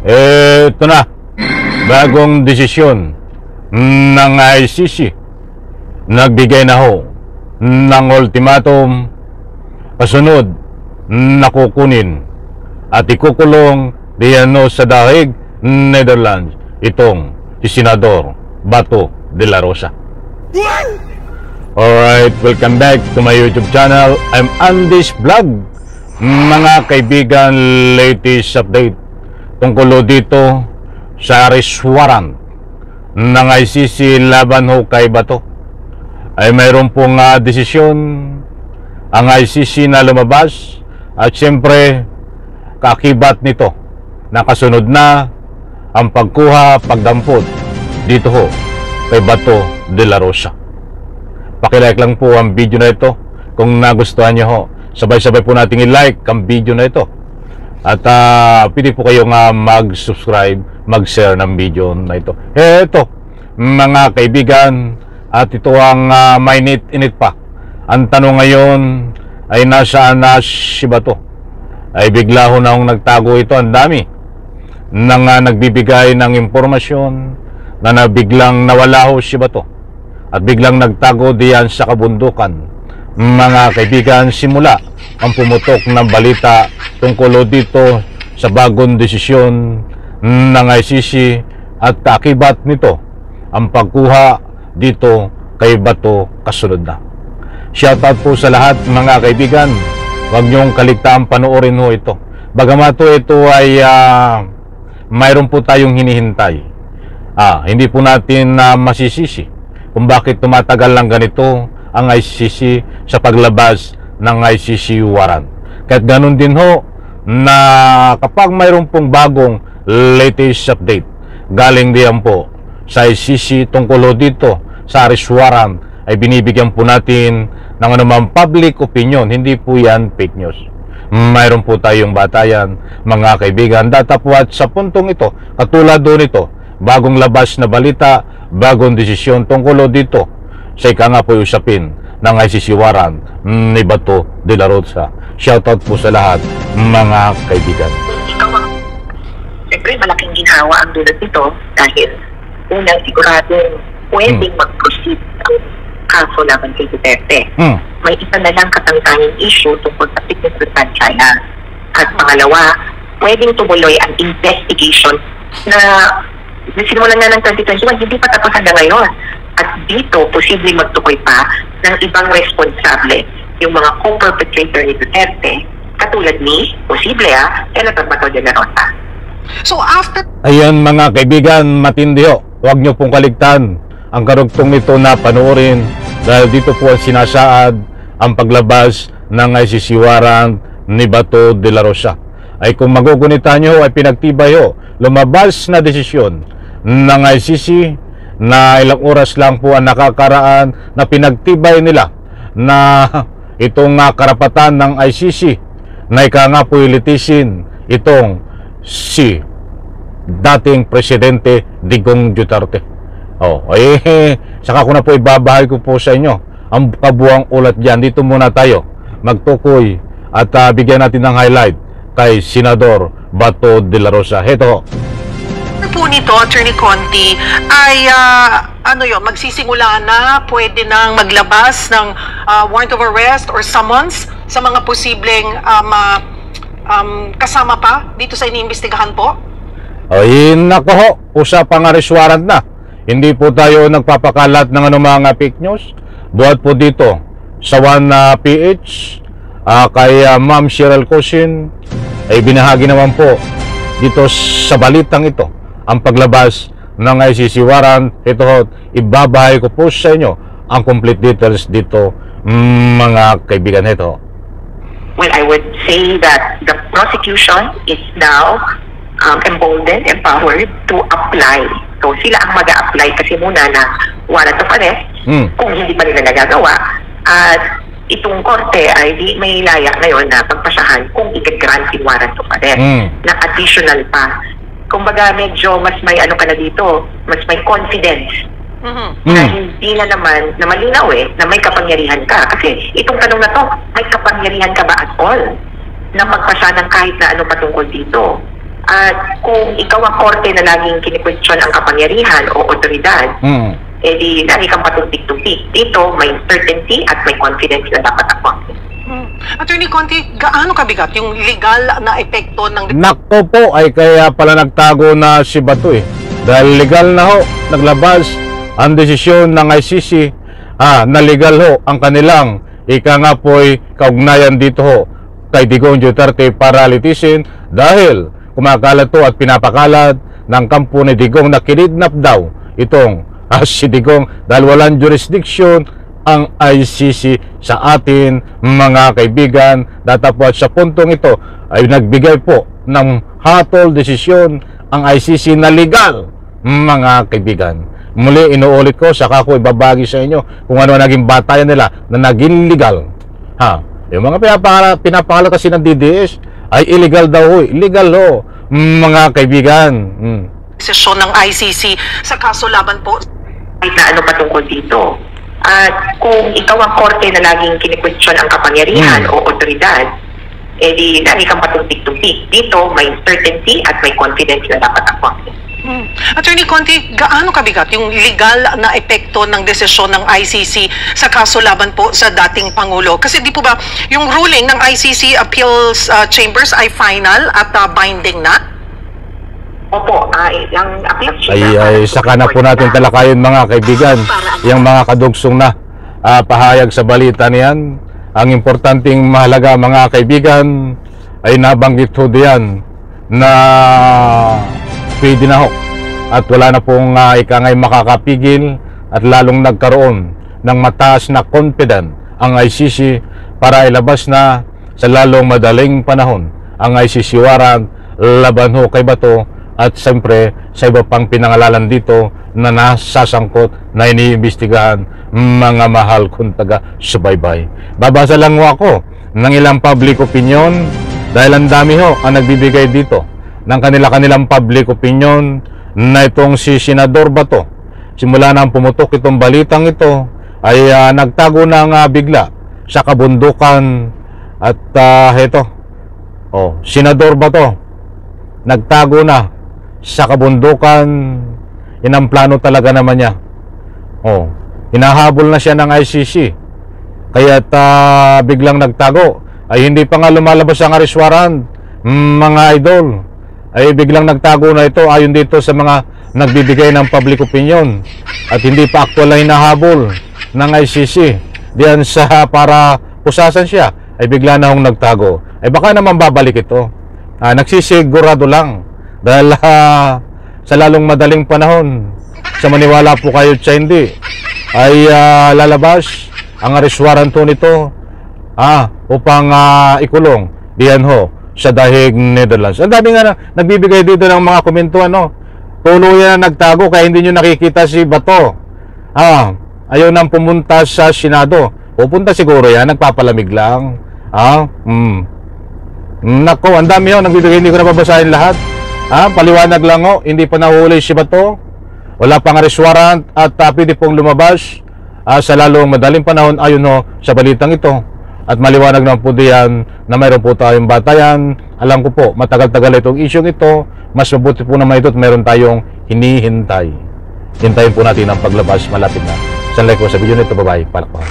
Ito na, bagong desisyon ng ICC. Nagbigay na ho ng ultimatum, kasunod na kukunin at ikukulong diyan sa Dahig, Netherlands, itong si Senador Bato de la Rosa. Alright, welcome back to my YouTube channel. I'm Andy's Vlog. Mga kaibigan, latest update tungkol dito sa arrest warrant ng ICC laban ho kay Bato. Ay mayroon pong desisyon ang ICC na lumabas at siyempre kakibat nito nakasunod na ang pagkuha, pagdampot dito ho kay Bato de la Rosa. Pakilike lang po ang video na ito kung nagustuhan nyo ho. Sabay-sabay po nating i-like ang video na ito. At pwede po kayong mag-subscribe, mag-share ng video na ito. Ito, mga kaibigan, at ito ang mainit-init pa. Ang tanong ngayon ay nasaan na si Bato? Ay bigla ho na akong nagtago ito. Ang dami nang nagbibigay ng impormasyon na biglang nawala ho si Bato at biglang nagtago diyan sa kabundukan. Mga kaibigan, simula ang pumutok ng balita tungkol dito sa bagong desisyon ng ICC at kakibat nito ang pagkuha dito kay Bato kasunod na. Shoutout po sa lahat mga kaibigan. Huwag niyong kaligtaan panoorin ho ito. Bagamat ito ay mayroon po tayong hinihintay. Hindi po natin masisisi kung bakit tumatagal lang ganito ang ICC sa paglabas ng ICC warrant. Kahit ganun din ho na kapag mayroon pong bagong latest update galing diyan po sa ICC tungkol dito sa arrest warrant ay binibigyan po natin ng anumang public opinion. Hindi po yan fake news. Mayroon po tayong batayan mga kaibigan. Datapwat sa puntong ito, katulad doon ito, bagong labas na balita, bagong desisyon tungkol dito sa ika nga po usapin ng ICC warrant ni Bato de la Rosa. Shoutout po sa lahat mga kaibigan. Siyempre malaking ginhawa ang dulot nito dahil unang siguradong pwedeng mag-proceed ang kaso laban kay Duterte. May isa na lang katangtanging issue tungkol sa fitness to stand trial. At pangalawa, pwedeng tumuloy ang investigation na sinimulan nga ng 2021, hindi pa tapos hanggang ngayon. At dito, posibleng magtukoy pa ng ibang responsable, yung mga co-perpetrator ni Duterte, katulad ni, posible Senator Bato de la Rosa. So after... Ayan mga kaibigan, matindi ho. Huwag nyo pong kaligtaan ang karugtong nito na panoorin dahil dito po ang sinasaad ang paglabas ng ICC warrant ni Bato de la Rosa. Ay kung magugunitan nyo ay pinagtibay ho, lumabas na desisyon ng ICC na ilang oras lang po ang nakakaraan na pinagtibay nila na itong karapatan ng ICC na ika nga po ilitisin itong si dating Presidente Digong Duterte. Saka ko na po ibabahay ko po sa inyo ang kabuang ulat dyan. Dito muna tayo magtukoy at bigyan natin ng highlight kay Senador Bato de la Rosa. Heto po nito, Attorney Conti, ay magsisimula na, pwede nang maglabas ng warrant of arrest or summons sa mga posibleng kasama pa dito sa iniimbestigahan po? Nako ho, usapang arrest warrant na. Hindi po tayo nagpapakalat ng mga fake news. Buhat po dito sa 1PH kay Ma'am Cheryl Cosin ay binahagi naman po dito sa balitang ito ang paglabas ng ICC warrant. Ito, ibabahay ko po sa inyo ang complete details dito mga kaibigan. Ito. Well, I would say that the prosecution is now emboldened, empowered to apply. So sila ang mag-a-apply kasi muna na warrant of arrest kung hindi pa nila nagagawa. At itong korte ay may layak ngayon na pagpasahan kung i-grant yung warrant of arrest na additional pa. Kumbaga medyo mas may ka na dito, mas may confidence na hindi na naman, na malinaw na may kapangyarihan ka. Kasi itong tanong na to, may kapangyarihan ka ba at all na magpasa ng kahit na ano patungkol dito? At kung ikaw ang korte na laging kinikwestiyon ang kapangyarihan o otoridad, di lagi kang patumpik-tumpik. Dito, may certainty at may confidence na dapat ang korte. Attorney Conti, gaano kabigat yung legal na epekto ng... Nakto po, ay kaya pala nagtago na si Bato eh. Dahil legal na ho, naglabas ang desisyon ng ICC na legal ho ang kanilang ika nga po'y kaugnayan dito ho kay Digong Duterte para litisin dahil kumakalat to at pinapakalat ng kampo ni Digong na kinidnap daw itong si Digong dahil walang jurisdiction ang ICC sa atin mga kaibigan. Datapos sa puntong ito ay nagbigay po ng hatol desisyon ang ICC na legal mga kaibigan. Muli inuulit ko, saka ko ibabagi sa inyo kung ano naging batayan nila na naging legal. Yung mga pinapakalat kasi ng DDS ay illegal daw, illegal ho mga kaibigan. Desisyon ng ICC sa kaso laban po na ano patungkol dito. At kung ikaw ang korte na laging kinikwestiyon ang kapangyarihan o otoridad, di lagi kang patumpik-tumpik. Dito, may certainty at may confidence na dapat ang korte. Attorney Conti, gaano kabigat yung legal na epekto ng desisyon ng ICC sa kaso laban po sa dating Pangulo? Kasi di po ba yung ruling ng ICC Appeals Chambers ay final at binding na? Opo, yung appeals ay saka na po natin talakayin mga kaibigan yung mga kadugsong na pahayag sa balita niyan. Ang importanteng mahalaga mga kaibigan ay nabanggit ho diyan na pwede na ho at wala na pong ikangay makakapigil at lalong nagkaroon ng mataas na confident ang ICC para ilabas na sa lalong madaling panahon ang ICC warrant laban ho kay Bato at siyempre sa iba pang pinangalanan dito na nasasangkot na iniimbestigahan mga mahal kong taga-subaybay. Babasa lang ho ako ng ilang public opinion dahil ang dami ho ang nagbibigay dito ng kanilang public opinion na itong si Senador Bato. Simula nang pumutok itong balitang ito ay nagtago na nga bigla sa kabundukan at Senador Bato nagtago na sa kabundukan. Inamplano talaga naman niya. Hinahabol na siya ng ICC. Kaya't biglang nagtago. Ay hindi pa nga lumalabas ang arrest warrant, mga idol. Ay biglang nagtago na ito ayon dito sa mga nagbibigay ng public opinion. At hindi pa aktual na hinahabol ng ICC. Diyan sa para pusasan siya, ay bigla na hong nagtago. Ay baka naman babalik ito. Nagsisigurado lang. Dahil sa lalong madaling panahon, sa maniwala po kayo sa hindi, ay lalabas ang arrest warrant nito upang ikulong diyan ho sa Dahig, Netherlands. Ang dami nga nagbibigay dito ng mga komento, tuluyan na nagtago kaya hindi nyo nakikita si Bato. Ayaw nang pumunta sa Senado. Pupunta siguro yan, nagpapalamig lang. Nako, ang dami ho nagbibigay, hindi ko na babasahin lahat. Paliwanag lang ho, hindi pa nahuli si Bato. Wala pang arrest warrant at pwede pong lumabas sa lalong madaling panahon ayon ho sa balitang ito. At maliwanag naman po diyan na mayroon po tayong batayan. Alam ko po, matagal-tagal itong isyong ito. Mas mabuti po naman ito at mayroon tayong hinihintay. Hintayin po natin ang paglabas, malapit na. Sanlay ko sa video nito, bye-bye. Palakpakan.